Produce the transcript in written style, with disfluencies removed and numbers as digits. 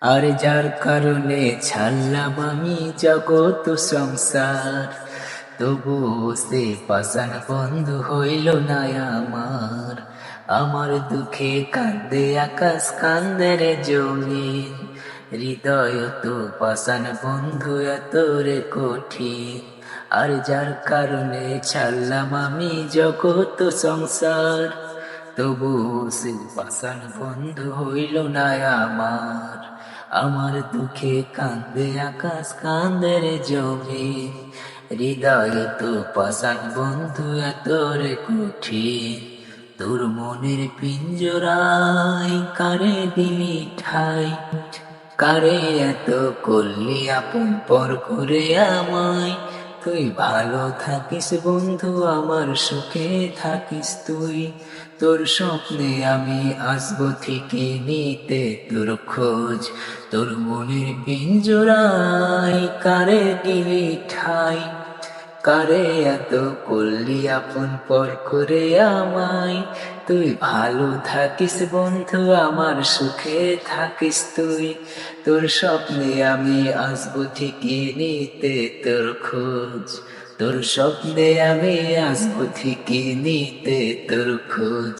আর যার কারণে ছাড়লাম আমি জগৎ সংসার, তবু সে পাষাণ বন্ধু হইল না আমার। আমার দুঃখে কান্দে আকাশ, কান্দে রে জমিন, হৃদয় তো পাষাণ বন্ধু এত রে কঠিন। আর যার কারণে ছাড়লাম আমি জগৎ সংসার, তবু সে পাষাণ বন্ধু হইল না আমার। আমার দুঃখে কান্দে আকাশ, কান্দে রে জমিন, হৃদয় তো পাষাণ বন্ধু এত রে কঠিন। তোর মনের পিঞ্জরায় কারে দিলি ঠাই, কারে এত করলি আপন পর করে আমায়। তুই ভালো থাকিস বন্ধু, আমার সুখে থাকিস তুই। তোর স্বপ্নে আমি আসবো ঠিকই নিতে তোর খোঁজ। তোর মনের পিঞ্জরায় কারে দিলি ঠাই, কারে এত করলি আপন পর করে আমায়। তুই ভালো থাকিস বন্ধু, আমার সুখে থাকিস তুই। তোর স্বপ্নে আমি আসবো ঠিকই নিতে তোর খোঁজ। তোর স্বপ্নে আমি আসবো ঠিকই নিতে তোর খোঁজ।